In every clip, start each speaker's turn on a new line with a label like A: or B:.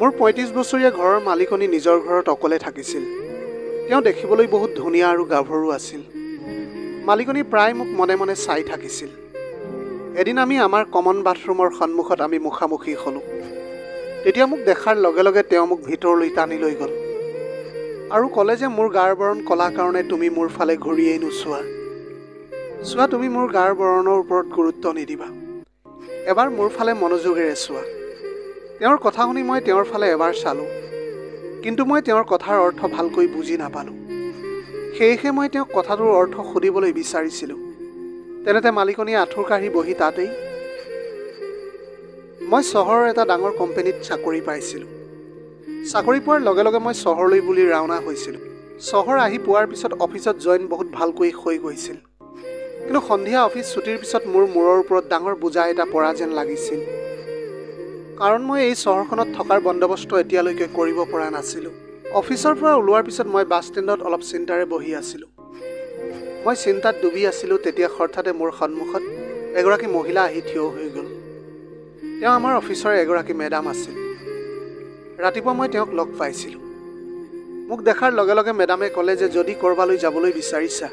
A: মোৰ ৩৫ বছৰীয়া ঘৰৰ মালিকনী নিজৰ ঘৰত অকলে থাকিছিল। তেওঁ দেখিবলৈ বহুত ধুনীয়া আৰু গাভৰু আছিল। মালিকনী প্ৰায় মোক মনে মনে চাই থাকিছিল। এদিন আমি আমাৰ কমন বাথৰুমৰ সন্মুখত আমি মুখামুখি হ'লোঁ। তেতিয়া মোক দেখাৰ লগে লগে তেওঁ মোক ভিতৰলৈ টানি লৈ গ'ল আৰু ক'লে যে মোৰ গাৰ বৰণ ক'লা কাৰণে তুমি মোৰ ফালে ঘূৰিয়েই নোচোৱা। চোৱা, তুমি মোৰ গাৰ বৰণৰ ওপৰত গুৰুত্ব নিদিবা, এবাৰ মোৰ ফালে মনোযোগেৰে চোৱা। তেওঁৰ কথা শুনি মই তেওঁৰ ফালে এবাৰ চালোঁ, কিন্তু মই তেওঁৰ কথাৰ অৰ্থ ভালকৈ বুজি নাপালোঁ। সেয়েহে মই তেওঁক কথাটোৰ অৰ্থ সুধিবলৈ বিচাৰিছিলোঁ। তেনেতে মালিকনীয়ে আঁঠুৰ কাঢ়ি বহি তাতেই। মই চহৰৰ এটা ডাঙৰ কোম্পানীত চাকৰি পাইছিলোঁ। চাকৰি পোৱাৰ লগে লগে মই চহৰলৈ বুলি ৰাওনা হৈছিলোঁ। চহৰ আহি পোৱাৰ পিছত অফিচত জইন বহুত ভালকৈ হৈ গৈছিল, কিন্তু সন্ধিয়া অফিচ ছুটিৰ পিছত মোৰ মূৰৰ ওপৰত ডাঙৰ বোজা এটা পৰা যেন লাগিছিল। কাৰণ মই এই চহৰখনত থকাৰ বন্দোবস্ত এতিয়ালৈকে কৰিব পৰা নাছিলোঁ। অফিচৰ পৰা ওলোৱাৰ পিছত মই বাছ ষ্টেণ্ডত অলপ চিন্তাৰে বহি আছিলোঁ। মই চিন্তাত ডুবি আছিলোঁ, তেতিয়া হঠাতে মোৰ সন্মুখত এগৰাকী মহিলা আহি থিয় হৈ গ'ল। তেওঁ আমাৰ অফিচৰ এগৰাকী মেডাম আছিল। ৰাতিপুৱা মই তেওঁক লগ পাইছিলোঁ। মোক দেখাৰ লগে লগে মেডামে ক'লে যে যদি ক'ৰবালৈ যাবলৈ বিচাৰিছা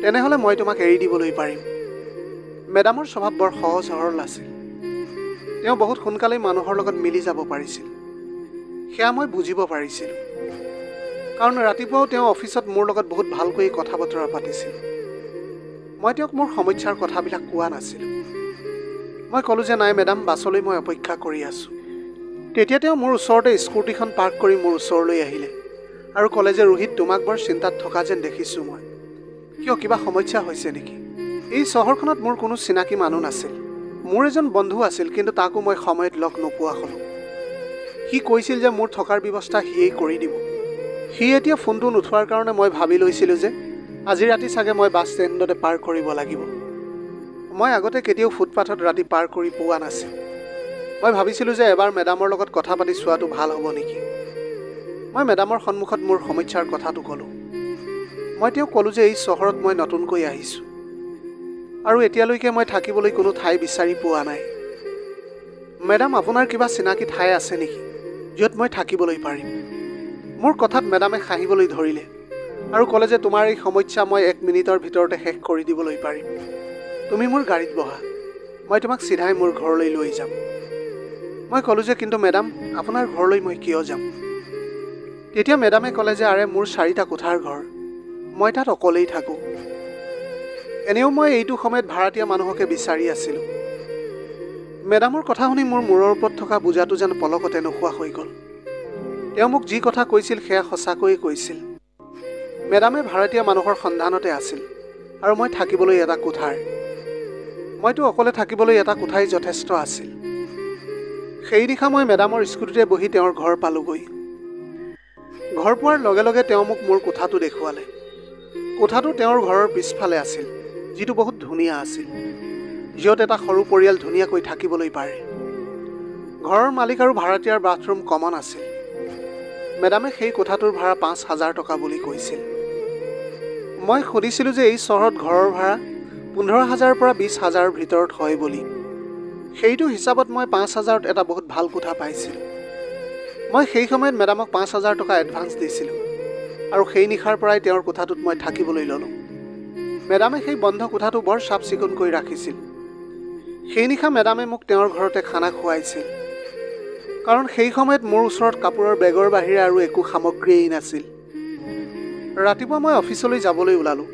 A: তেনেহ'লে মই তোমাক এৰি দিবলৈ পাৰিম। মেডামৰ স্বভাৱ বৰ সহজ সৰল আছিল। তেওঁ বহুত সোনকালেই মানুহৰ লগত মিলি যাব পাৰিছিল, সেয়া মই বুজিব পাৰিছিলোঁ। কাৰণ ৰাতিপুৱাও তেওঁ অফিচত মোৰ লগত বহুত ভালকৈ কথা বতৰা পাতিছিল। মই তেওঁক মোৰ সমস্যাৰ কথাবিলাক কোৱা নাছিলোঁ। মই ক'লোঁ যে নাই মেডাম, বাছলৈ মই অপেক্ষা কৰি আছোঁ। তেতিয়া তেওঁ মোৰ ওচৰতে স্কুটিখন পাৰ্ক কৰি মোৰ ওচৰলৈ আহিলে আৰু ক'লে যে ৰোহিত, তোমাক বৰ চিন্তাত থকা যেন দেখিছোঁ মই। কিয়, কিবা সমস্যা হৈছে নেকি? এই চহৰখনত মোৰ কোনো চিনাকি মানুহ নাছিল। মোৰ এজন বন্ধু আছিল, কিন্তু তাকো মই সময়ত লগ নোপোৱা হ'লোঁ। সি কৈছিল যে মোৰ থকাৰ ব্যৱস্থা সিয়েই কৰি দিব। সি এতিয়া ফোনটো নুঠোৱাৰ কাৰণে মই ভাবি লৈছিলোঁ যে আজি ৰাতি চাগে মই বাছ ষ্টেণ্ডতে পাৰ কৰিব লাগিব। মই আগতে কেতিয়াও ফুটপাথত ৰাতি পাৰ কৰি পোৱা নাছিল। মই ভাবিছিলোঁ যে এবাৰ মেডামৰ লগত কথা পাতি চোৱাটো ভাল হ'ব নেকি। মই মেডামৰ সন্মুখত মোৰ সমস্যাৰ কথাটো ক'লোঁ। মই তেওঁক ক'লোঁ যে এই চহৰত মই নতুনকৈ আহিছোঁ আৰু এতিয়ালৈকে মই থাকিবলৈ কোনো ঠাই বিচাৰি পোৱা নাই। মেডাম, আপোনাৰ কিবা চিনাকি ঠাই আছে নেকি য'ত মই থাকিবলৈ পাৰিম? মোৰ কথাত মেডামে হাঁহিবলৈ ধৰিলে আৰু ক'লে যে তোমাৰ এই সমস্যা মই 1 মিনিটৰ ভিতৰতে শেষ কৰি দিবলৈ পাৰিম। তুমি মোৰ গাড়ীত বহা, মই তোমাক চিধাই মোৰ ঘৰলৈ লৈ যাম। মই ক'লোঁ যে কিন্তু মেডাম, আপোনাৰ ঘৰলৈ মই কিয় যাম? তেতিয়া মেডামে ক'লে যে আৰে মোৰ 4টা কোঠাৰ ঘৰ, মই তাত অকলেই থাকোঁ। এনেও মই এইটো সময়ত ভাড়াতীয়া মানুহকে বিচাৰি আছিলোঁ। মেডামৰ কথা শুনি মোৰ মূৰৰ ওপৰত থকা বোজাটো যেন পলকতে নোহোৱা হৈ গ'ল। তেওঁ মোক যি কথা কৈছিল সেয়া সঁচাকৈয়ে কৈছিল। মেডামে ভাড়াতীয়া মানুহৰ সন্ধানতে আছিল আৰু মই থাকিবলৈ এটা কোঠাৰ। মইতো অকলে থাকিবলৈ এটা কোঠাই যথেষ্ট আছিল। সেই নিশা মই মেডামৰ স্কুটিতে বহি তেওঁৰ ঘৰ পালোগৈ। ঘৰ পোৱাৰ লগে লগে তেওঁ মোক মোৰ কোঠাটো দেখুৱালে। কোঠাটো তেওঁৰ ঘৰৰ পিছফালে আছিল, যিটো বহুত ধুনীয়া আছিল, য'ত এটা সৰু পৰিয়াল ধুনীয়াকৈ থাকিবলৈ পাৰে। ঘৰৰ মালিক আৰু ভাড়াতীয়াৰ বাথৰুম কমন আছিল। মেডামে সেই কোঠাটোৰ ভাড়া 5,000 টকা বুলি কৈছিল। মই সুধিছিলোঁ যে এই চহৰত ঘৰৰ ভাড়া 15,000 পৰা 20,000 ভিতৰত হয় বুলি। সেইটো হিচাপত মই 5,000ত এটা বহুত ভাল কোঠা পাইছিলোঁ। মই সেই সময়ত মেডামক 5,000 টকা এডভান্স দিছিলোঁ আৰু সেই নিশাৰ পৰাই তেওঁৰ কোঠাটোত মই থাকিবলৈ ল'লোঁ। মেডামে সেই বন্ধ কোঠাটো বৰ চাফ চিকুণকৈ ৰাখিছিল। সেই নিশা মেডামে মোক তেওঁৰ ঘৰতে খানা খুৱাইছিল, কাৰণ সেই সময়ত মোৰ ওচৰত কাপোৰৰ বেগৰ বাহিৰে আৰু একো সামগ্ৰীয়েই নাছিল। ৰাতিপুৱা মই অফিচলৈ যাবলৈ ওলালোঁ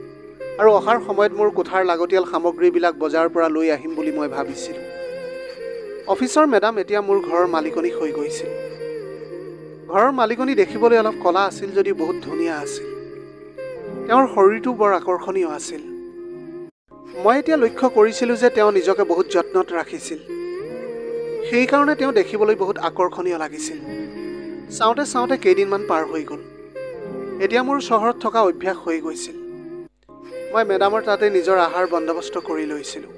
A: আৰু অহাৰ সময়ত মোৰ কোঠাৰ লাগতিয়াল সামগ্ৰীবিলাক বজাৰৰ পৰা লৈ আহিম বুলি মই ভাবিছিলোঁ। অফিচৰ মেডাম এতিয়া মোৰ ঘৰৰ মালিকনী হৈ গৈছিল। ঘৰৰ মালিকনী দেখিবলৈ অলপ ক'লা আছিল যদিও বহুত ধুনীয়া আছিল। তেওঁৰ শৰীৰটো বৰ আকৰ্ষণীয় আছিল। মই এতিয়া লক্ষ্য কৰিছিলোঁ যে তেওঁ নিজকে বহুত যত্নত ৰাখিছিল। সেইকাৰণে তেওঁ দেখিবলৈ বহুত আকৰ্ষণীয় লাগিছিল। চাওঁতে চাওঁতে কেইদিনমান পাৰ হৈ গ'ল। এতিয়া মোৰ চহৰত থকা অভ্যাস হৈ গৈছিল। মই মেডামৰ তাতে নিজৰ আহাৰ বন্দোবস্ত কৰি লৈছিলোঁ।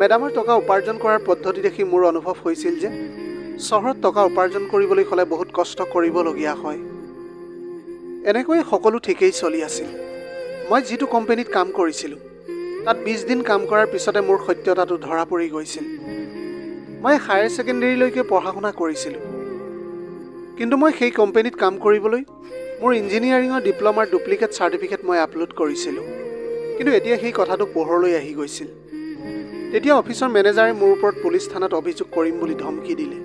A: মেডামৰ টকা উপাৰ্জন কৰাৰ পদ্ধতি দেখি মোৰ অনুভৱ হৈছিল যে চহৰত টকা উপাৰ্জন কৰিবলৈ হ'লে বহুত কষ্ট কৰিবলগীয়া হয়। এনেকৈয়ে সকলো ঠিকেই চলি আছিল। মই যিটো কোম্পানীত কাম কৰিছিলোঁ তাত 20 দিন কাম কৰাৰ পিছতে মোৰ সত্যতাটো ধৰা পৰি গৈছিল। মই হায়াৰ ছেকেণ্ডেৰীলৈকে পঢ়া শুনা কৰিছিলোঁ, কিন্তু মই সেই কোম্পানীত কাম কৰিবলৈ মোৰ ইঞ্জিনিয়াৰিঙৰ ডিপ্ল'মাৰ ডুপ্লিকেট চাৰ্টিফিকেট মই আপলোড কৰিছিলোঁ। কিন্তু এতিয়া সেই কথাটো পোহৰলৈ আহি গৈছিল। তেতিয়া অফিচৰ মেনেজাৰে মোৰ ওপৰত পুলিচ থানাত অভিযোগ কৰিম বুলি ধমকি দিলে।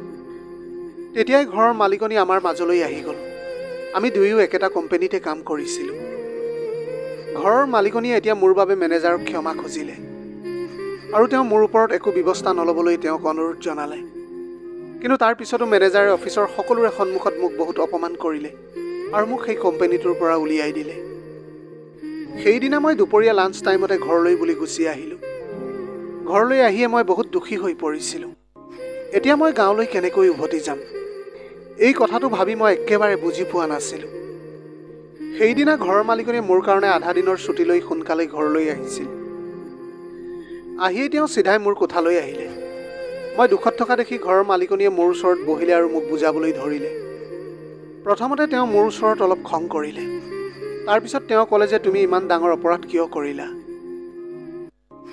A: তেতিয়াই ঘৰৰ মালিকনী আমাৰ মাজলৈ আহি গ'ল। আমি দুয়ো একেটা কোম্পানীতে কাম কৰিছিলোঁ। ঘৰৰ মালিকনীয়ে এতিয়া মোৰ বাবে মেনেজাৰক ক্ষমা খুজিলে আৰু তেওঁ মোৰ ওপৰত একো ব্যৱস্থা নল'বলৈ তেওঁক অনুৰোধ জনালে। কিন্তু তাৰ পিছতো মেনেজাৰে অফিচৰ সকলোৰে সন্মুখত মোক বহুত অপমান কৰিলে আৰু মোক সেই কোম্পানীটোৰ পৰা উলিয়াই দিলে। সেইদিনা মই দুপৰীয়া লাঞ্চ টাইমতে ঘৰলৈ বুলি গুচি আহিলোঁ। ঘৰলৈ আহিয়ে মই বহুত দুখী হৈ পৰিছিলোঁ। এতিয়া মই গাঁৱলৈ কেনেকৈ উভতি যাম, এই কথাটো ভাবি মই একেবাৰে বুজি পোৱা নাছিলোঁ। সেইদিনা ঘৰৰ মালিকনীয়ে মোৰ কাৰণে আধা দিনৰ ছুটী লৈ সোনকালে ঘৰলৈ আহিছিল। আহিয়ে তেওঁ চিধাই মোৰ কোঠালৈ আহিলে। মই দুখত থকা দেখি ঘৰৰ মালিকনীয়ে মোৰ ওচৰত বহিলে আৰু মোক বুজাবলৈ ধৰিলে। প্ৰথমতে তেওঁ মোৰ ওচৰত অলপ খং কৰিলে। তাৰপিছত তেওঁ ক'লে যে তুমি ইমান ডাঙৰ অপৰাধ কিয় কৰিলা।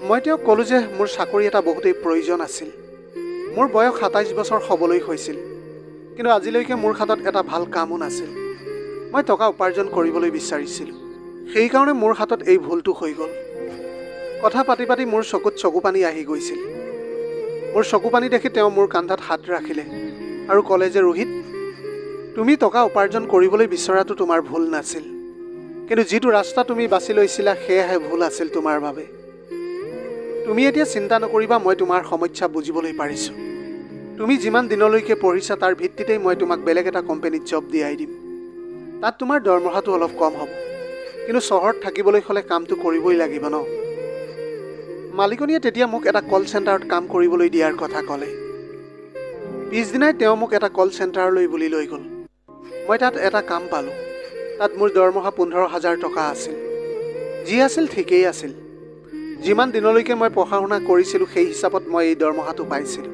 A: মই তেওঁক ক'লোঁ যে মোৰ চাকৰি এটা বহুতেই প্ৰয়োজন আছিল। মোৰ বয়স ২৭ বছৰ হ'বলৈ হৈছিল, কিন্তু আজিলৈকে মোৰ হাতত এটা ভাল কামো নাছিল। মই টকা উপাৰ্জন কৰিবলৈ বিচাৰিছিলোঁ, সেইকাৰণে মোৰ হাতত এই ভুলটো হৈ গ'ল। কথা পাতি পাতি মোৰ চকুত চকুপানী আহি গৈছিল। মোৰ চকুপানী দেখি তেওঁ মোৰ কান্ধত হাত ৰাখিলে আৰু ক'লে যে ৰোহিত, তুমি টকা উপাৰ্জন কৰিবলৈ বিচৰাটো তোমাৰ ভুল নাছিল, কিন্তু যিটো ৰাস্তা তুমি বাছি লৈছিলা সেয়াহে ভুল আছিল তোমাৰ বাবে। তুমি এতিয়া চিন্তা নকৰিবা, মই তোমাৰ সমস্যা বুজিবলৈ পাৰিছোঁ। তুমি যিমান দিনলৈকে পঢ়িছা তাৰ ভিত্তিতেই মই তোমাক বেলেগ এটা কোম্পানীত জব দিয়াই দিম। তাত তোমাৰ দৰমহাটো অলপ কম হ'ব, কিন্তু চহৰত থাকিবলৈ হ'লে কামটো কৰিবই লাগিব ন। মালিকনীয়ে তেতিয়া মোক এটা কল চেণ্টাৰত কাম কৰিবলৈ দিয়াৰ কথা ক'লে। পিছদিনাই তেওঁ মোক এটা কল চেণ্টাৰলৈ বুলি লৈ গ'ল। মই তাত এটা কাম পালোঁ। তাত মোৰ দৰমহা ১৫,০০০ টকা আছিল, যি আছিল ঠিকেই আছিল। যিমান দিনলৈকে মই পঢ়া শুনা কৰিছিলোঁ সেই হিচাপত মই এই দৰমহাটো পাইছিলোঁ।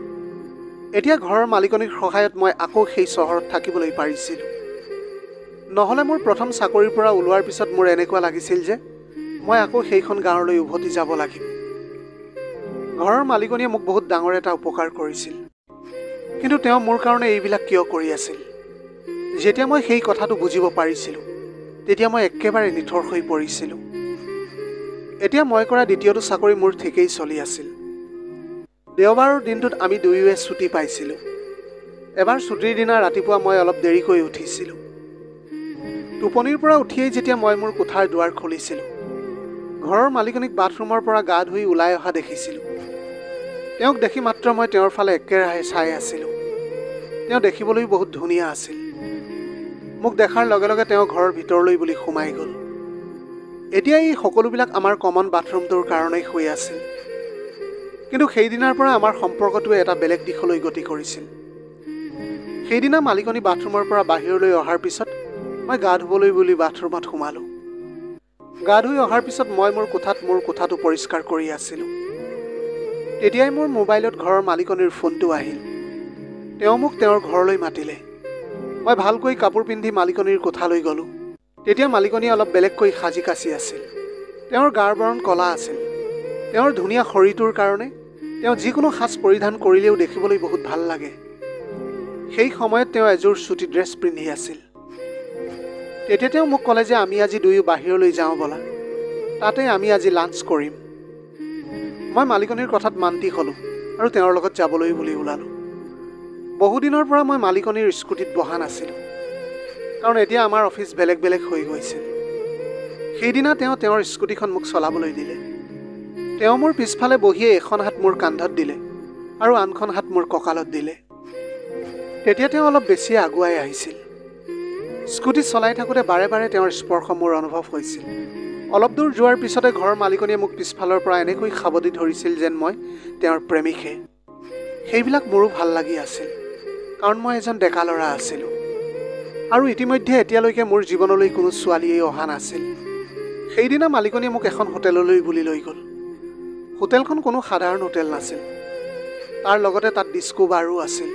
A: এতিয়া ঘৰৰ মালিকনীৰ সহায়ত মই আকৌ সেই চহৰত থাকিবলৈ পাৰিছিলোঁ। নহ'লে মোৰ প্ৰথম চাকৰিৰ পৰা ওলোৱাৰ পিছত মোৰ এনেকুৱা লাগিছিল যে মই আকৌ সেইখন গাঁৱলৈ উভতি যাব লাগিব। ঘৰৰ মালিকনীয়ে মোক বহুত ডাঙৰ এটা উপকাৰ কৰিছিল, কিন্তু তেওঁ মোৰ কাৰণে এইবিলাক কিয় কৰি আছিল? যেতিয়া মই সেই কথাটো বুজিব পাৰিছিলোঁ, তেতিয়া মই একেবাৰে নিথৰ হৈ পৰিছিলোঁ। এতিয়া মই কৰা দ্বিতীয়টো চাকৰি মোৰ ঠিকেই চলি আছিল। দেওবাৰৰ দিনটোত আমি দুয়োৱে ছুটী পাইছিলোঁ। এবাৰ ছুটীৰ দিনা ৰাতিপুৱা মই অলপ দেৰিকৈ উঠিছিলোঁ। টোপনিৰ পৰা উঠিয়েই যেতিয়া মই মোৰ কোঠাৰ দুৱাৰ খুলিছিলোঁ, ঘৰৰ মালিকনীক বাথৰুমৰ পৰা গা ধুই ওলাই অহা দেখিছিলোঁ। তেওঁক দেখি মাত্ৰ মই তেওঁৰ ফালে একেৰাহে চাই আছিলোঁ। তেওঁ দেখিবলৈ বহুত ধুনীয়া আছিল। মোক দেখাৰ লগে লগে তেওঁ ঘৰৰ ভিতৰলৈ বুলি সোমাই গ'ল। এতিয়া এই সকলোবিলাক আমাৰ কমন বাথৰুমটোৰ কাৰণেই হৈ আছিল। কিন্তু সেইদিনাৰ পৰা আমাৰ সম্পৰ্কটোৱে এটা বেলেগ দিশলৈ গতি কৰিছিল। সেইদিনা মালিকনী বাথৰুমৰ পৰা বাহিৰলৈ অহাৰ পিছত মই গা ধুবলৈ বুলি বাথৰুমত সোমালোঁ। গা ধুই অহাৰ পিছত মই মোৰ কোঠাটো পৰিষ্কাৰ কৰি আছিলোঁ। তেতিয়াই মোৰ মোবাইলত ঘৰৰ মালিকনীৰ ফোনটো আহিল। তেওঁ মোক তেওঁৰ ঘৰলৈ মাতিলে। মই ভালকৈ কাপোৰ পিন্ধি মালিকনীৰ কোঠালৈ গ'লোঁ। তেতিয়া মালিকনীয়ে অলপ বেলেগকৈ সাজি কাচি আছিল। তেওঁৰ গাৰ বৰণ ক'লা আছিল। তেওঁৰ ধুনীয়া শৰীৰটোৰ কাৰণে তেওঁ যিকোনো সাজ পৰিধান কৰিলেও দেখিবলৈ বহুত ভাল লাগে। সেই সময়ত তেওঁ এযোৰ চুটি ড্ৰেছ পিন্ধি আছিল। তেতিয়া তেওঁ মোক ক'লে যে আমি আজি দুয়ো বাহিৰলৈ যাওঁ ব'লা, তাতে আমি আজি লাঞ্চ কৰিম। মই মালিকনীৰ কথাত মান্তি হ'লোঁ আৰু তেওঁৰ লগত যাবলৈ বুলি ওলালোঁ। বহুদিনৰ পৰা মই মালিকনীৰ স্কুটিত বহা নাছিলোঁ, কাৰণ এতিয়া আমাৰ অফিচ বেলেগ বেলেগ হৈ গৈছিল। সেইদিনা তেওঁ তেওঁৰ স্কুটিখন মোক চলাবলৈ দিলে। তেওঁ মোৰ পিছফালে বহিয়ে এখন হাত মোৰ কান্ধত দিলে আৰু আনখন হাত মোৰ কঁকালত দিলে। তেতিয়া তেওঁ অলপ বেছিয়ে আগুৱাই আহিছিল। স্কুটি চলাই থাকোঁতে বাৰে বাৰে তেওঁৰ স্পৰ্শ মোৰ অনুভৱ হৈছিল। অলপ দূৰ যোৱাৰ পিছতে ঘৰৰ মালিকনীয়ে মোক পিছফালৰ পৰা এনেকৈ সাৱটি ধৰিছিল যেন মই তেওঁৰ প্ৰেমিকহে। সেইবিলাক মোৰো ভাল লাগি আছিল, কাৰণ মই এজন ডেকা ল'ৰা আছিলোঁ আৰু ইতিমধ্যে এতিয়ালৈকে মোৰ জীৱনলৈ কোনো ছোৱালীয়েই অহা নাছিল। সেইদিনা মালিকনীয়ে মোক এখন হোটেললৈ বুলি লৈ গ'ল। হোটেলখন কোনো সাধাৰণ হোটেল নাছিল, তাৰ লগতে তাত ডিস্কো বাৰো আছিল।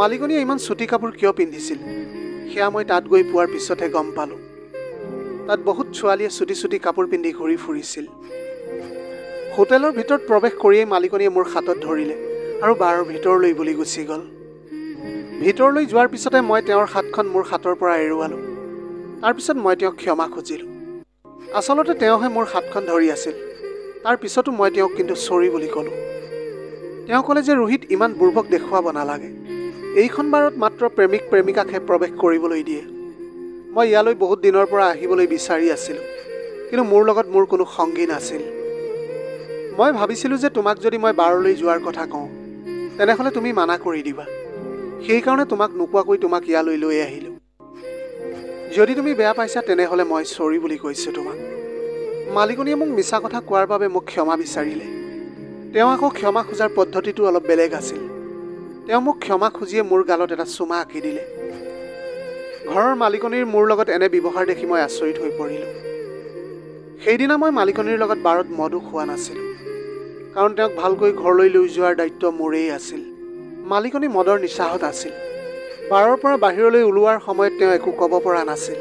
A: মালিকনীয়ে ইমান চুটি কাপোৰ কিয় পিন্ধিছিল সেয়া মই তাত গৈ পোৱাৰ পিছতহে গম পালোঁ। তাত বহুত ছোৱালীয়ে চুটি চুটি কাপোৰ পিন্ধি ঘূৰি ফুৰিছিল। হোটেলৰ ভিতৰত প্ৰৱেশ কৰিয়েই মালিকনীয়ে মোৰ হাতত ধৰিলে আৰু বাৰৰ ভিতৰলৈ বুলি গুচি গ'ল। ভিতৰলৈ যোৱাৰ পিছতে মই তেওঁৰ হাতখন মোৰ হাতৰ পৰা এৰুৱালোঁ। তাৰপিছত মই তেওঁক ক্ষমা খুজিলোঁ। আচলতে তেওঁহে মোৰ হাতখন ধৰি আছিল। তাৰ পিছতো মই তেওঁক কিন্তু চৰি বুলি ক'লোঁ। তেওঁ ক'লে যে ৰোহিত, ইমান বুৰ্বক দেখুৱাব নালাগে। এইখন বাৰত মাত্ৰ প্ৰেমিক প্ৰেমিকাকহে প্ৰৱেশ কৰিবলৈ দিয়ে। মই ইয়ালৈ বহুত দিনৰ পৰা আহিবলৈ বিচাৰি আছিলোঁ, কিন্তু মোৰ লগত মোৰ কোনো সংগী নাছিল। মই ভাবিছিলোঁ যে তোমাক যদি মই বাৰলৈ যোৱাৰ কথা কওঁ, তেনেহ'লে তুমি মানা কৰি দিবা। সেইকাৰণে তোমাক নোকোৱাকৈ তোমাক ইয়ালৈ লৈ আহিলোঁ। যদি তুমি বেয়া পাইছা তেনেহ'লে মই চৰি বুলি কৈছোঁ তোমাক। মালিকনীয়ে মোক মিছা কথা কোৱাৰ বাবে মোক ক্ষমা বিচাৰিলে। তেওঁ আকৌ ক্ষমা খোজাৰ পদ্ধতিটো অলপ বেলেগ আছিল। তেওঁ মোক ক্ষমা খুজিয়ে মোৰ গালত এটা চুমা আঁকি দিলে। ঘৰৰ মালিকনীৰ মোৰ লগত এনে ব্যৱহাৰ দেখি মই আচৰিত হৈ পৰিলোঁ। সেইদিনা মই মালিকনীৰ লগত বাৰত মদো খোৱা নাছিলোঁ, কাৰণ তেওঁক ভালকৈ ঘৰলৈ লৈ যোৱাৰ দায়িত্ব মোৰেই আছিল। মালিকনী মদৰ নিচাহত আছিল। বাৰৰ পৰা বাহিৰলৈ ওলোৱাৰ সময়ত তেওঁ একো ক'ব পৰা নাছিল।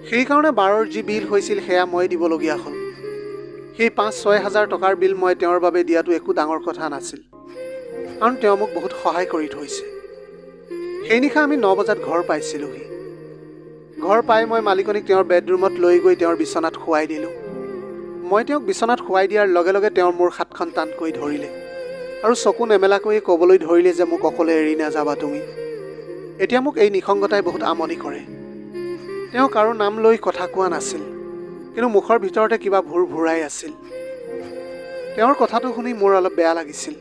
A: সেইকাৰণে বাৰৰ যি বিল হৈছিল সেয়া মই দিবলগীয়া হ'ল। সেই 5-6 হাজাৰ টকাৰ বিল মই তেওঁৰ বাবে দিয়াটো একো ডাঙৰ কথা নাছিল, কাৰণ তেওঁ মোক বহুত সহায় কৰি থৈছে। সেই নিশা আমি 9 বজাত ঘৰ পাইছিলোঁহি। ঘৰ পাই মই মালিকনীক তেওঁৰ বেডৰুমত লৈ গৈ তেওঁৰ বিচনাত শুৱাই দিলোঁ। মই তেওঁক বিচনাত শুৱাই দিয়াৰ লগে লগে তেওঁ মোৰ হাতখন টানকৈ ধৰিলে আৰু চকু নেমেলাকৈয়ে ক'বলৈ ধৰিলে যে মোক অকলে এৰি নাযাবা তুমি। এতিয়া মোক এই নিসংগতাই বহুত আমনি কৰে। তেওঁ কাৰো নাম লৈ কথা কোৱা নাছিল, কিন্তু মুখৰ ভিতৰতে কিবা ভুৰ ভুৰাই আছিল। তেওঁৰ কথাটো শুনি মোৰ অলপ বেয়া লাগিছিল।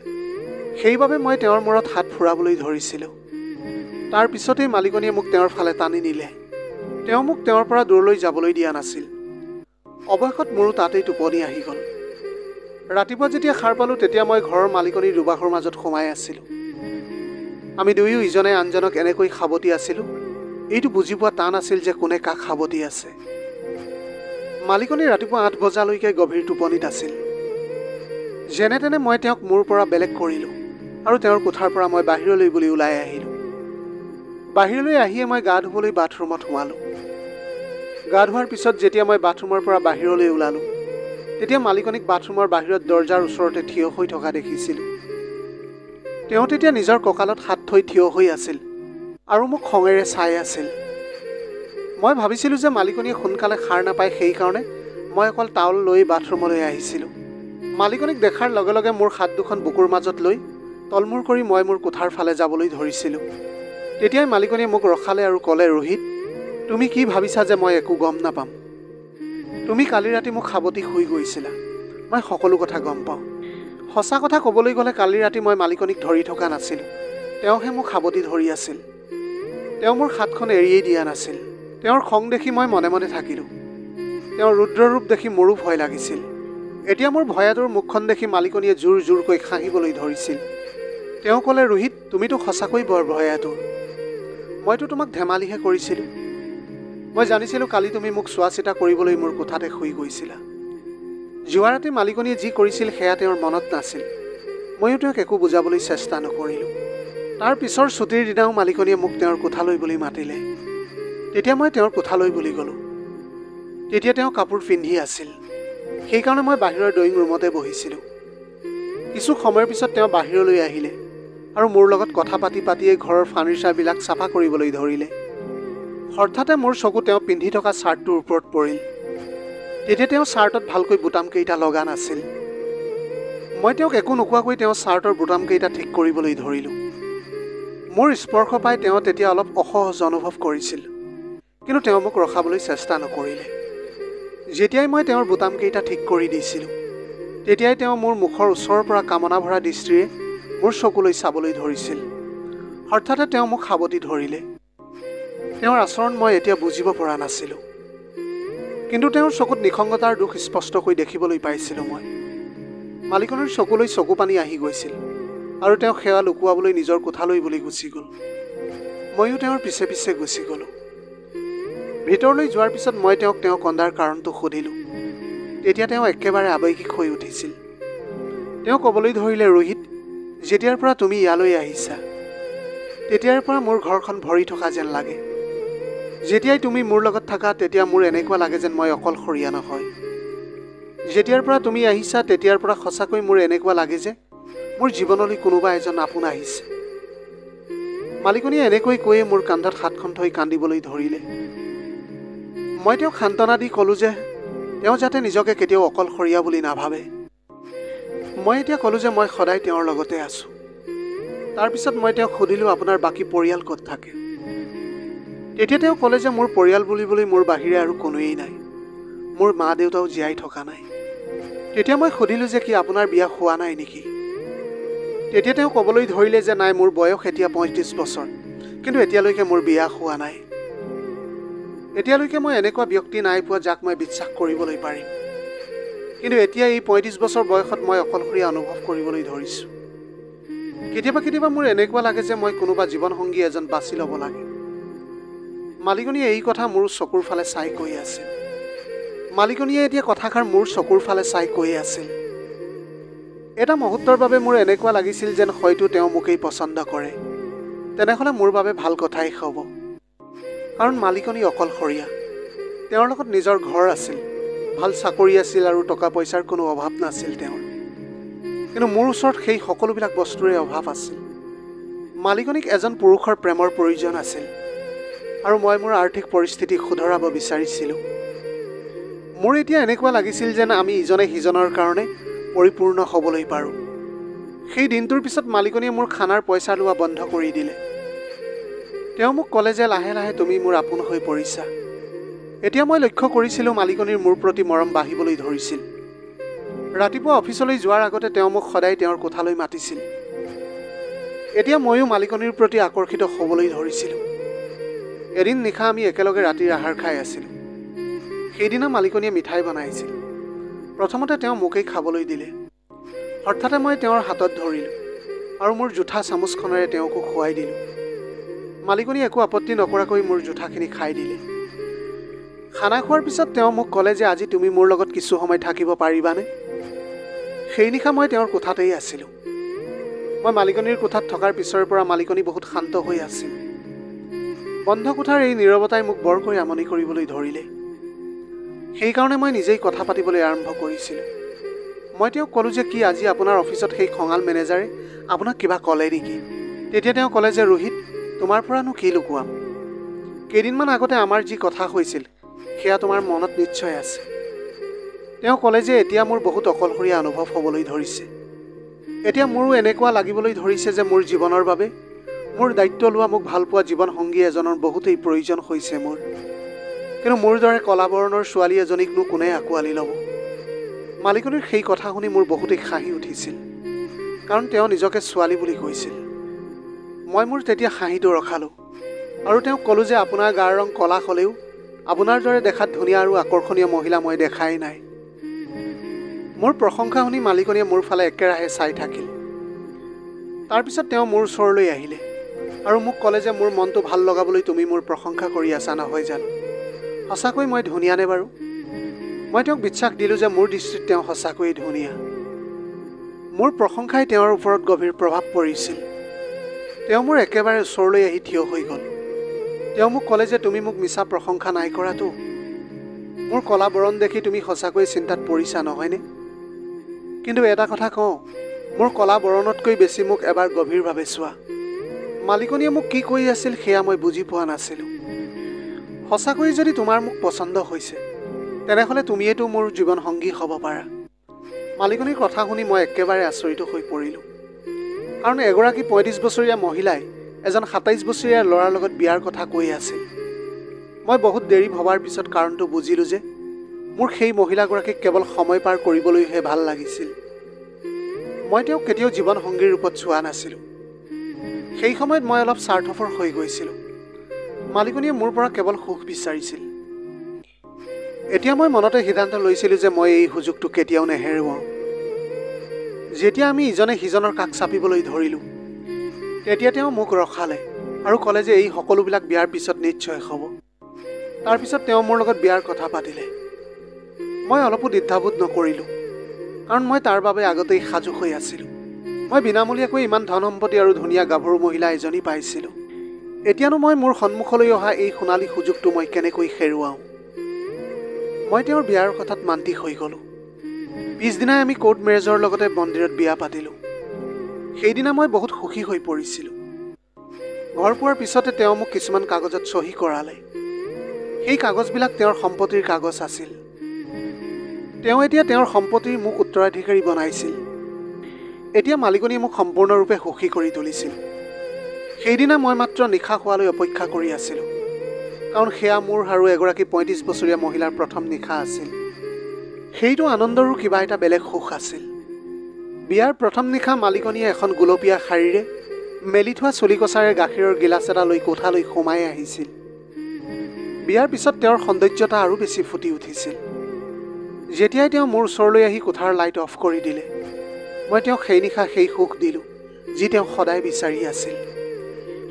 A: সেইবাবে মই তেওঁৰ মূৰত হাত ফুৰাবলৈ ধৰিছিলোঁ। তাৰ পিছতেই মালিকনীয়ে মোক তেওঁৰ ফালে টানি নিলে। তেওঁ মোক তেওঁৰ পৰা দূৰলৈ যাবলৈ দিয়া নাছিল। অৱশেষত মোৰো তাতেই টোপনি আহি গ'ল। ৰাতিপুৱা যেতিয়া সাৰ পালোঁ তেতিয়া মই ঘৰৰ মালিকনীৰ দুবাহুৰ মাজত সোমাই আছিলোঁ। আমি দুয়ো ইজনে আনজনক এনেকৈ সাৱটি আছিলোঁ, এইটো বুজি পোৱা টান আছিল যে কোনে কাক সাৱটি আছে। মালিকনী ৰাতিপুৱা 8 বজালৈকে গভীৰ টোপনিত আছিল। যেনে তেনে মই তেওঁক মোৰ পৰা বেলেগ কৰিলোঁ আৰু তেওঁৰ কোঠাৰ পৰা মই বাহিৰলৈ বুলি ওলাই আহিলোঁ। বাহিৰলৈ আহিয়ে মই গা ধুবলৈ বাথৰুমত সোমালোঁ। গা ধোৱাৰ পিছত যেতিয়া মই বাথৰুমৰ পৰা বাহিৰলৈ ওলালোঁ, তেতিয়া মালিকনীক বাথৰুমৰ বাহিৰত দৰজাৰ ওচৰতে থিয় হৈ থকা দেখিছিলোঁ। তেওঁ তেতিয়া নিজৰ কঁকালত হাত থৈ থিয় হৈ আছিল আৰু মোক খঙেৰে চাই আছিল। মই ভাবিছিলোঁ যে মালিকনীয়ে সোনকালে সাৰ নাপায়, সেইকাৰণে মই অকল টাউল লৈ বাথৰুমলৈ আহিছিলোঁ। মালিকনীক দেখাৰ লগে লগে মোৰ হাত দুখন বুকুৰ মাজত লৈ তলমূৰ কৰি মই মোৰ কোঠাৰ ফালে যাবলৈ ধৰিছিলোঁ। তেতিয়াই মালিকনীয়ে মোক ৰখালে আৰু ক'লে, ৰোহিত, তুমি কি ভাবিছা যে মই একো গম নাপাম? তুমি কালি ৰাতি মোক সাৱটি শুই গৈছিলা। মই সকলো কথা গম পাওঁ। সঁচা কথা ক'বলৈ গ'লে কালি ৰাতি মই মালিকনীক ধৰি থকা নাছিলোঁ। তেওঁহে মোক সাৱটি ধৰি আছিল। তেওঁ মোৰ হাতখন এৰিয়েই দিয়া নাছিল। তেওঁৰ খং দেখি মই মনে মনে থাকিলোঁ। তেওঁৰ ৰুদ্ৰৰূপ দেখি মোৰো ভয় লাগিছিল। এতিয়া মোৰ ভয়াতুৰ মুখখন দেখি মালিকনীয়ে জোৰ জোৰকৈ হাঁহিবলৈ ধৰিছিল। তেওঁ ক'লে, ৰোহিত, তুমিতো সঁচাকৈ বৰ ভয়াতুৰ। মইতো তোমাক ধেমালিহে কৰিছিলোঁ। মই জানিছিলোঁ কালি তুমি মোক চোৱা চিতা কৰিবলৈ মোৰ কোঠাতে শুই গৈছিলা। যোৱা ৰাতি মালিকনীয়ে যি কৰিছিল সেয়া তেওঁৰ মনত নাছিল। ময়ো তেওঁক একো বুজাবলৈ চেষ্টা নকৰিলোঁ। তাৰ পিছৰ ছুটিৰ দিনাও মালিকনীয়ে মোক তেওঁৰ কোঠালৈ বুলি মাতিলে। তেতিয়া মই তেওঁৰ কোঠালৈ বুলি গ'লোঁ। তেতিয়া তেওঁ কাপোৰ পিন্ধি আছিল। সেইকাৰণে মই বাহিৰৰ ড্ৰয়িং ৰুমতে বহিছিলোঁ। কিছু সময়ৰ পিছত তেওঁ বাহিৰলৈ আহিলে আৰু মোৰ লগত কথা পাতি পাতিয়ে ঘৰৰ ফাৰ্নিচাৰবিলাক চাফা কৰিবলৈ ধৰিলে। হঠাতে মোৰ চকু তেওঁ পিন্ধি থকা চাৰ্টটোৰ ওপৰত পৰিল। তেতিয়া তেওঁ চাৰ্টত ভালকৈ বুটামকেইটা লগা নাছিল। মই তেওঁক একো নোকোৱাকৈ তেওঁ চাৰ্টৰ বুটামকেইটা ঠিক কৰিবলৈ ধৰিলোঁ। মোৰ স্পৰ্শ পাই তেওঁ তেতিয়া অলপ অসহজ অনুভৱ কৰিছিল, কিন্তু তেওঁ মোক ৰখাবলৈ চেষ্টা নকৰিলে। যেতিয়াই মই তেওঁৰ বুটামকেইটা ঠিক কৰি দিছিলোঁ, তেতিয়াই তেওঁ মোৰ মুখৰ ওচৰৰ পৰা কামনা ভৰা দৃষ্টিৰে মোৰ চকুলৈ চাবলৈ ধৰিছিল। হঠাতে তেওঁ মোক সাৱটি ধৰিলে। তেওঁৰ আচৰণ মই এতিয়া বুজিব পৰা নাছিলোঁ, কিন্তু তেওঁৰ চকুত নিসংগতাৰ দুখ স্পষ্টকৈ দেখিবলৈ পাইছিলোঁ মই। মালিকনীৰ চকুলৈ চকু পানী আহি গৈছিল আৰু তেওঁ সেৱা লুকুৱাবলৈ নিজৰ কোঠালৈ বুলি গুচি গ'ল। ময়ো তেওঁৰ পিছে পিছে গুচি গ'লোঁ। ভিতৰলৈ যোৱাৰ পিছত মই তেওঁ কন্দাৰ কাৰণটো সুধিলোঁ। তেতিয়া তেওঁ একেবাৰে আৱেগিক হৈ উঠিছিল। তেওঁ ক'বলৈ ধৰিলে, ৰোহিত, যেতিয়াৰ পৰা তুমি ইয়ালৈ আহিছা তেতিয়াৰ পৰা মোৰ ঘৰখন ভৰি থকা যেন লাগে। যেতিয়াই তুমি মোৰ লগত থাকা তেতিয়া মোৰ এনেকুৱা লাগে যেন মই অকলশৰীয়া নহয়। যেতিয়াৰ পৰা তুমি আহিছা তেতিয়াৰ পৰা সঁচাকৈ মোৰ এনেকুৱা লাগে যে মোৰ জীৱনলৈ কোনোবা এজন আপোন আহিছে। মালিকনীয়ে এনেকৈ কৈয়ে মোৰ কান্ধত হাতখন থৈ কান্দিবলৈ ধৰিলে। মই তেওঁক সান্তনা দি ক'লোঁ যে তেওঁ যাতে নিজকে কেতিয়াও অকলশৰীয়া বুলি নাভাবে। মই এতিয়া ক'লোঁ যে মই সদায় তেওঁৰ লগতে আছোঁ। তাৰপিছত মই তেওঁক সুধিলোঁ, আপোনাৰ বাকী পৰিয়াল ক'ত থাকে? তেতিয়া তেওঁ ক'লে যে মোৰ পৰিয়াল বুলিবলৈ মোৰ বাহিৰে আৰু কোনোৱেই নাই। মোৰ মা দেউতাও জীয়াই থকা নাই। তেতিয়া মই সুধিলোঁ যে কি আপোনাৰ বিয়া হোৱা নাই নেকি? তেতিয়া তেওঁ ক'বলৈ ধৰিলে যে নাই, মোৰ বয়স এতিয়া ৩৫ বছৰ, কিন্তু এতিয়ালৈকে মোৰ বিয়া হোৱা নাই। এতিয়ালৈকে মই এনেকুৱা ব্যক্তি নাই পোৱা যাক মই বিশ্বাস কৰিবলৈ পাৰিম। কিন্তু এতিয়া এই ৩৫ বছৰ বয়সত মই অকলশৰীয়া অনুভৱ কৰিবলৈ ধৰিছোঁ। কেতিয়াবা কেতিয়াবা মোৰ এনেকুৱা লাগে যে মই কোনোবা জীৱনসংগী এজন বাছি ল'ব লাগে। মালিকনীয়ে এই কথা মোৰ চকুৰ ফালে চাই কৈ আছিল। মালিকনীয়ে এতিয়া কথাষাৰ মোৰ চকুৰ ফালে চাই কৈ আছিল। এটা মুহূৰ্তৰ বাবে মোৰ এনেকুৱা লাগিছিল যেন হয়তো তেওঁ মোকেই পচন্দ কৰে। তেনেহ'লে মোৰ বাবে ভাল কথাই হ'ব, কাৰণ মালিকনী অকলশৰীয়া। তেওঁৰ লগত নিজৰ ঘৰ আছিল, ভাল চাকৰি আছিল আৰু টকা পইচাৰ কোনো অভাৱ নাছিল তেওঁৰ। কিন্তু মোৰ ওচৰত সেই সকলোবিলাক বস্তুৰে অভাৱ আছিল। মালিকনীক এজন পুৰুষৰ প্ৰেমৰ প্ৰয়োজন আছিল, আৰু মই মোৰ আৰ্থিক পৰিস্থিতি শুধৰাব বিচাৰিছিলোঁ। মোৰ এতিয়া এনেকুৱা লাগিছিল যেন আমি ইজনে সিজনৰ কাৰণে পৰিপূৰ্ণ হ'বলৈ পাৰোঁ। সেই দিনটোৰ পিছত মালিকনীয়ে মোৰ খানাৰ পইচা লোৱা বন্ধ কৰি দিলে। তেওঁ মোক ক'লে যে লাহে লাহে তুমি মোৰ আপোন হৈ পৰিছা। এতিয়া মই লক্ষ্য কৰিছিলোঁ মালিকনীৰ মোৰ প্ৰতি মৰম বাঢ়িবলৈ ধৰিছিল। ৰাতিপুৱা অফিচলৈ যোৱাৰ আগতে তেওঁ মোক সদায় তেওঁৰ কোঠালৈ মাতিছিল। এতিয়া ময়ো মালিকনীৰ প্ৰতি আকৰ্ষিত হ'বলৈ ধৰিছিলোঁ। এদিন নিশা আমি একেলগে ৰাতিৰ আহাৰ খাই আছিলোঁ। সেইদিনা মালিকনীয়ে মিঠাই বনাইছিল। প্ৰথমতে তেওঁ মোকেই খাবলৈ দিলে। হঠাতে মই তেওঁৰ হাতত ধৰিলোঁ আৰু মোৰ জোঠা চামুচখনেৰে তেওঁকো খুৱাই দিলোঁ। মালিকনীয়ে একো আপত্তি নকৰাকৈ মোৰ জোঠাখিনি খাই দিলে। খানা খোৱাৰ পিছত তেওঁ মোক ক'লে যে আজি তুমি মোৰ লগত কিছু সময় থাকিব পাৰিবানে? সেই নিশা মই তেওঁৰ কোঠাতেই আছিলোঁ। মই মালিকনীৰ কোঠাত থকাৰ পিছৰে পৰা মালিকনী বহুত শান্ত হৈ আছিল। বন্ধ কোঠাৰ এই নীৰৱতাই মোক বৰকৈ আমনি কৰিবলৈ ধৰিলে। সেইকাৰণে মই নিজেই কথা পাতিবলৈ আৰম্ভ কৰিছিলোঁ। মই তেওঁক ক'লোঁ যে কি আজি আপোনাৰ অফিচত সেই খঙাল মেনেজাৰে আপোনাক কিবা ক'লে নেকি? তেতিয়া তেওঁ ক'লে যে ৰোহিত, তোমাৰ পৰানো কি লুকুৱাম? কেইদিনমান আগতে আমাৰ যি কথা হৈছিল সেয়া তোমাৰ মনত নিশ্চয় আছে। তেওঁ ক'লে যে এতিয়া মোৰ বহুত অকলশৰীয়া অনুভৱ হ'বলৈ ধৰিছে। এতিয়া মোৰো এনেকুৱা লাগিবলৈ ধৰিছে যে মোৰ জীৱনৰ বাবে মোৰ দায়িত্ব লোৱা মোক ভালপোৱা জীৱনসংগী এজনৰ বহুতেই প্ৰয়োজন হৈছে মোৰ। কিন্তু মোৰ দৰে কলা বৰণৰ ছোৱালী এজনীকনো কোনে আঁকোৱালি ল'ব? মালিকনীৰ সেই কথা শুনি মোৰ বহুতেই হাঁহি উঠিছিল, কাৰণ তেওঁ নিজকে ছোৱালী বুলি কৈছিল। মই মোৰ তেতিয়া হাঁহিটো ৰখালোঁ আৰু তেওঁক ক'লোঁ যে আপোনাৰ গাৰ ৰং কলা হ'লেও আপোনাৰ দৰে দেখাত ধুনীয়া আৰু আকৰ্ষণীয় মহিলা মই দেখাই নাই। মোৰ প্ৰশংসা শুনি মালিকনীয়ে মোৰ ফালে একেৰাহে চাই থাকিল। তাৰপিছত তেওঁ মোৰ ওচৰলৈ আহিলে আৰু মোক ক'লে যে মোৰ মনটো ভাল লগাবলৈ তুমি মোৰ প্ৰশংসা কৰি আছা নহয় জানো? সঁচাকৈ মই ধুনীয়ানে বাৰু? মই তেওঁক বিশ্বাস দিলোঁ যে মোৰ দৃষ্টিত তেওঁ সঁচাকৈয়ে ধুনীয়া। মোৰ প্ৰশংসাই তেওঁৰ ওপৰত গভীৰ প্ৰভাৱ পৰিছিল। তেওঁ মোৰ একেবাৰে ওচৰলৈ আহি থিয় হৈ গ'ল। তেওঁ মোক ক'লে যে তুমি মোক মিছা প্ৰশংসা নাই কৰাতো? মোৰ কলা বৰণ দেখি তুমি সঁচাকৈয়ে চিন্তাত পৰিছা নহয়নে? কিন্তু এটা কথা কওঁ, মোৰ কলা বৰণতকৈ বেছি মোক এবাৰ গভীৰভাৱে চোৱা। মালিকনীয়ে মোক কি কৈ আছিল সেয়া মই বুজি পোৱা নাছিলোঁ। সঁচাকৈয়ে যদি তোমাৰ মোক পচন্দ হৈছে, তেনেহ'লে তুমিয়েতো মোৰ জীৱনসংগী হ'ব পাৰা। মালিকনীৰ কথা শুনি মই একেবাৰে আচৰিত হৈ পৰিলোঁ। কাৰণ এগৰাকী ৩৫ বছৰীয়া মহিলাই এজন ২৭ বছৰীয়া ল'ৰাৰ লগত বিয়াৰ কথা কৈ আছিল। মই বহুত দেৰি ভবাৰ পিছত কাৰণটো বুজিলোঁ যে মোৰ সেই মহিলাগৰাকীক কেৱল সময় পাৰ কৰিবলৈহে ভাল লাগিছিল। মই তেওঁক কেতিয়াও জীৱনসংগীৰ ৰূপত চোৱা নাছিলোঁ। সেই সময়ত মই অলপ স্বাৰ্থপৰ হৈ গৈছিলোঁ। মালিকনীয়ে মোৰ পৰা কেৱল সুখ বিচাৰিছিল। এতিয়া মই মনতে সিদ্ধান্ত লৈছিলোঁ যে মই এই সুযোগটো কেতিয়াও নেহেৰুৱাওঁ। যেতিয়া আমি ইজনে সিজনৰ কাষ চাপিবলৈ ধৰিলোঁ, তেতিয়া তেওঁ মোক ৰখালে আৰু ক'লে যে এই সকলোবিলাক বিয়াৰ পিছত নিশ্চয় হ'ব। তাৰপিছত তেওঁ মোৰ লগত বিয়াৰ কথা পাতিলে। মই অলপো দ্বিধাবোধ নকৰিলোঁ, কাৰণ মই তাৰ বাবে আগতেই সাজু হৈ আছিলোঁ। মই বিনামূলীয়াকৈ ইমান ধন সম্পত্তি আৰু ধুনীয়া গাভৰু মহিলা এজনী পাইছিলোঁ। এতিয়ানো মই মোৰ সন্মুখলৈ অহা এই সোণালী সুযোগটো মই কেনেকৈ হেৰুৱাওঁ? মই তেওঁৰ বিয়াৰ কথাত মান্তি হৈ গ'লোঁ। পিছদিনাই আমি কোৰ্ট মেৰেজৰ লগতে মন্দিৰত বিয়া পাতিলোঁ। সেইদিনা মই বহুত সুখী হৈ পৰিছিলোঁ। ঘৰ পোৱাৰ পিছতে তেওঁ মোক কিছুমান কাগজত চহী কৰালে। সেই কাগজবিলাক তেওঁৰ সম্পত্তিৰ কাগজ আছিল। তেওঁ এতিয়া তেওঁৰ সম্পত্তিৰ মোক উত্তৰাধিকাৰী বনাইছিল। এতিয়া মালিকনীয়ে মোক সম্পূৰ্ণৰূপে সুখী কৰি তুলিছিল। সেইদিনা মই মাত্ৰ নিশা হোৱালৈ অপেক্ষা কৰি আছিলোঁ, কাৰণ সেয়া মোৰ আৰু এগৰাকী ৩৫ বছৰীয়া মহিলাৰ প্ৰথম নিশা আছিল। সেইটো আনন্দৰো কিবা এটা বেলেগ সুখ আছিল। বিয়াৰ প্ৰথম নিশা মালিকনীয়ে এখন গুলপীয়া শাৰীৰে মেলি থোৱা চুলিকচাৰে গাখীৰৰ গিলাচ এটা লৈ কোঠালৈ সোমাই আহিছিল। বিয়াৰ পিছত তেওঁৰ সৌন্দৰ্যতা আৰু বেছি ফুটি উঠিছিল। যেতিয়াই তেওঁ মোৰ ওচৰলৈ আহি কোঠাৰ লাইট অফ কৰি দিলে, মই তেওঁক সেই নিশা সেই সুখ দিলোঁ যি তেওঁ সদায় বিচাৰি আছিল।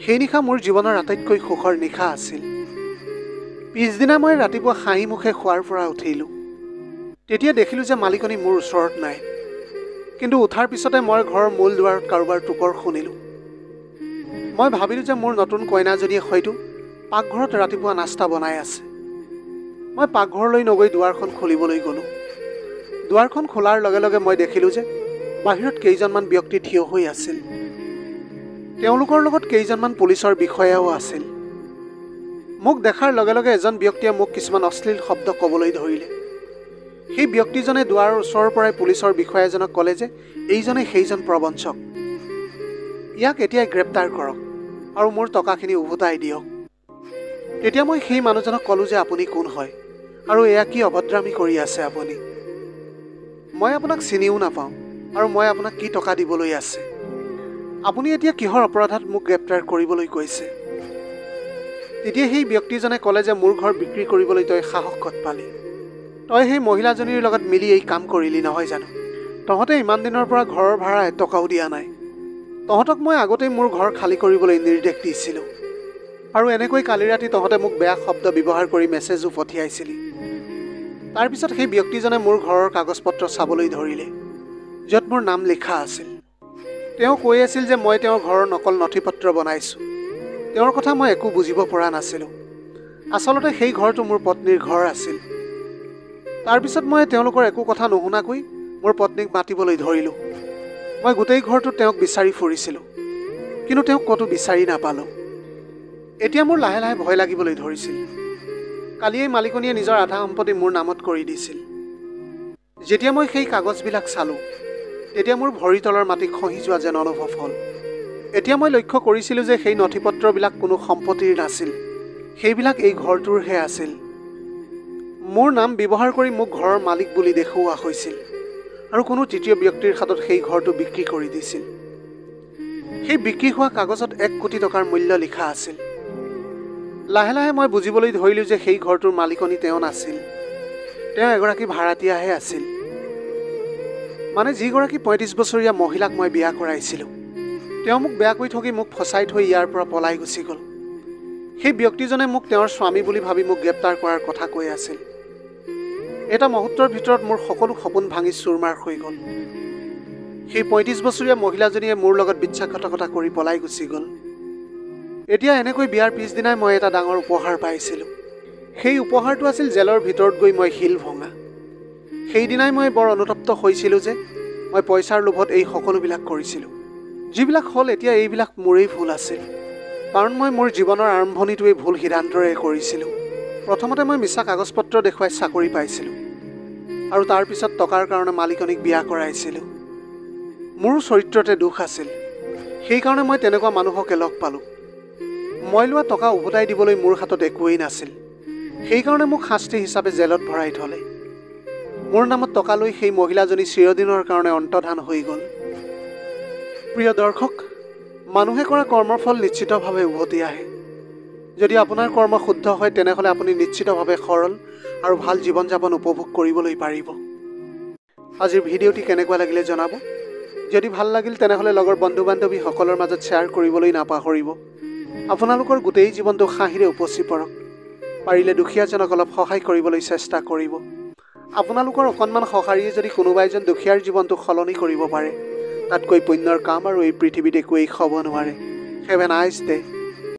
A: সেই নিশা মোৰ জীৱনৰ আটাইতকৈ সুখৰ নিশা আছিল। পিছদিনা মই ৰাতিপুৱা হাঁহি মুখে শোৱাৰ পৰা উঠিলোঁ। তেতিয়া দেখিলোঁ যে মালিকনী মোৰ ওচৰত নাই। কিন্তু উঠাৰ পিছতে মই ঘৰৰ মূল দুৱাৰত কাৰোবাৰ টোকৰ শুনিলোঁ। মই ভাবিলোঁ যে মোৰ নতুন কইনাজনীয়ে হয়তো পাকঘৰত ৰাতিপুৱা নাস্তা বনাই আছে। মই পাকঘৰলৈ নগৈ দুৱাৰখন খুলিবলৈ গ'লোঁ। দুৱাৰখন খোলাৰ লগে লগে মই দেখিলোঁ যে বাহিৰত কেইজনমান ব্যক্তি থিয় হৈ আছিল। তেওঁলোকৰ লগত কেইজনমান পুলিচৰ বিষয়াও আছিল। মোক দেখাৰ লগে লগে এজন ব্যক্তিয়ে মোক কিছুমান অশ্লীল শব্দ ক'বলৈ ধৰিলে। সেই ব্যক্তিজনে দুৱাৰৰ ওচৰৰ পৰাই পুলিচৰ বিষয়াজনক ক'লে যে এইজনে সেইজন প্ৰবঞ্চক। ইয়াক এতিয়াই গ্ৰেপ্তাৰ কৰক আৰু মোৰ টকাখিনি উভতাই দিয়ক। তেতিয়া মই সেই মানুহজনক ক'লোঁ যে আপুনি কোন হয় আৰু এয়া কি অভদ্ৰামি কৰি আছে আপুনি? মই আপোনাক চিনিও নাপাওঁ আৰু মই আপোনাক কি টকা দিবলৈ আছে? আপুনি এতিয়া কিহৰ অপৰাধত মোক গ্ৰেপ্তাৰ কৰিবলৈ কৈছে? তেতিয়া সেই ব্যক্তিজনে ক'লে যে মোৰ ঘৰ বিক্ৰী কৰিবলৈ তই সাহস ক'ত পালি? তই সেই মহিলাজনীৰ লগত মিলি এই কাম কৰিলি নহয় জানো? তহঁতে ইমান দিনৰ পৰা ঘৰৰ ভাড়া এটকাও দিয়া নাই। তহঁতক মই আগতেই মোৰ ঘৰ খালী কৰিবলৈ নিৰ্দেশ দিছিলোঁ আৰু এনেকৈ কালি ৰাতি তহঁতে মোক বেয়া শব্দ ব্যৱহাৰ কৰি মেছেজো পঠিয়াইছিলি। তাৰপিছত সেই ব্যক্তিজনে মোৰ ঘৰৰ কাগজ পত্ৰ চাবলৈ ধৰিলে, য'ত মোৰ নাম লিখা আছিল। তেওঁ কৈ আছিল যে মই তেওঁৰ ঘৰৰ নকল নথি পত্ৰ বনাইছোঁ। তেওঁৰ কথা মই একো বুজিব পৰা নাছিলোঁ। আচলতে সেই ঘৰটো মোৰ পত্নীৰ ঘৰ আছিল। তাৰপিছত মই তেওঁলোকৰ একো কথা নুশুনাকৈ মোৰ পত্নীক মাতিবলৈ ধৰিলোঁ। মই গোটেই ঘৰটো তেওঁক বিচাৰি ফুৰিছিলোঁ, কিন্তু তেওঁক ক'তো বিচাৰি নাপালোঁ। এতিয়া মোৰ লাহে লাহে ভয় লাগিবলৈ ধৰিছিল। কালিয়েই মালিকনীয়ে নিজৰ আধা সম্পত্তি মোৰ নামত কৰি দিছিল। যেতিয়া মই সেই কাগজবিলাক চালোঁ, তেতিয়া মোৰ ভৰি তলৰ মাটি খহি যোৱা যেন অনুভৱ হ'ল। এতিয়া মই লক্ষ্য কৰিছিলোঁ যে সেই নথি পত্ৰবিলাক কোনো সম্পত্তিৰ নাছিল, সেইবিলাক এই ঘৰটোৰহে আছিল। মোৰ নাম ব্যৱহাৰ কৰি মোক ঘৰৰ মালিক বুলি দেখুওৱা হৈছিল আৰু কোনো তৃতীয় ব্যক্তিৰ হাতত সেই ঘৰটো বিক্ৰী কৰি দিছিল। সেই বিক্ৰী হোৱা কাগজত ১ কোটি টকাৰ মূল্য লিখা আছিল। লাহে লাহে মই বুজিবলৈ ধৰিলোঁ যে সেই ঘৰটোৰ মালিকনী তেওঁ নাছিল, তেওঁ এগৰাকী ভাড়াতীয়াহে আছিল। মানে যিগৰাকী ৩৫ বছৰীয়া মহিলাক মই বিয়া কৰাইছিলোঁ, তেওঁ মোক বেয়াকৈ ঠগি মোক ফচাই থৈ ইয়াৰ পৰা পলাই গুচি গ'ল। সেই ব্যক্তিজনে মোক তেওঁৰ স্বামী বুলি ভাবি মোক গ্ৰেপ্তাৰ কৰাৰ কথা কৈ আছিল। এটা মুহূৰ্তৰ ভিতৰত মোৰ সকলো সপোন ভাঙি চুৰমাৰ হৈ গ'ল। সেই ৩৫ বছৰীয়া মহিলাজনীয়ে মোৰ লগত বিশ্বাসঘাতকতা কৰি পলাই গুচি গ'ল। এতিয়া এনেকৈ বিয়াৰ পিছদিনাই মই এটা ডাঙৰ উপহাৰ পাইছিলোঁ। সেই উপহাৰটো আছিল জেলৰ ভিতৰত গৈ মই শিল ভঙা। সেইদিনাই মই বৰ অনুতপ্ত হৈছিলোঁ যে মই পইচাৰ লোভত এই সকলোবিলাক কৰিছিলোঁ। যিবিলাক হ'ল এতিয়া এইবিলাক মোৰেই ভুল আছিল, কাৰণ মই মোৰ জীৱনৰ আৰম্ভণিটোৱে ভুল সিদ্ধান্তৰে কৰিছিলোঁ। প্ৰথমতে মই মিছা কাগজ পত্ৰ দেখুৱাই চাকৰি পাইছিলোঁ আৰু তাৰপিছত টকাৰ কাৰণে মালিকনীক বিয়া কৰাইছিলোঁ। মোৰো চৰিত্ৰতে দুখ আছিল, সেইকাৰণে মই তেনেকুৱা মানুহকে লগ পালোঁ। মই লোৱা টকা উভতাই দিবলৈ মোৰ হাতত একোৱেই নাছিল, সেইকাৰণে মোক শাস্তি হিচাপে জেলত ভৰাই থ'লে। মোৰ নামত টকা লৈ সেই মহিলাজনী চিৰদিনৰ কাৰণে অন্তৰ্ধান হৈ গ'ল। প্ৰিয় দৰ্শক, মানুহে কৰা কৰ্মৰ ফল নিশ্চিতভাৱে উভতি আহে। যদি আপোনাৰ কৰ্ম শুদ্ধ হয় তেনেহ'লে আপুনি নিশ্চিতভাৱে সৰল আৰু ভাল জীৱন যাপন উপভোগ কৰিবলৈ পাৰিব। আজিৰ ভিডিঅ'টি কেনেকুৱা লাগিলে জনাব। যদি ভাল লাগিল তেনেহ'লে লগৰ বন্ধু বান্ধৱীসকলৰ মাজত শ্বেয়াৰ কৰিবলৈ নাপাহৰিব। আপোনালোকৰ গোটেই জীৱনটো হাঁহিৰে উপচি পৰক। পাৰিলে দুখীয়াজনক অলপ সহায় কৰিবলৈ চেষ্টা কৰিব। আপোনালোকৰ অকণমান সঁহাৰিয়ে যদি কোনোবা এজন দুখীয়াৰ জীৱনটো সলনি কৰিব পাৰে, তাতকৈ পুণ্যৰ কাম আৰু এই পৃথিৱীত একোৱেই হ'ব নোৱাৰে। Have a nice day.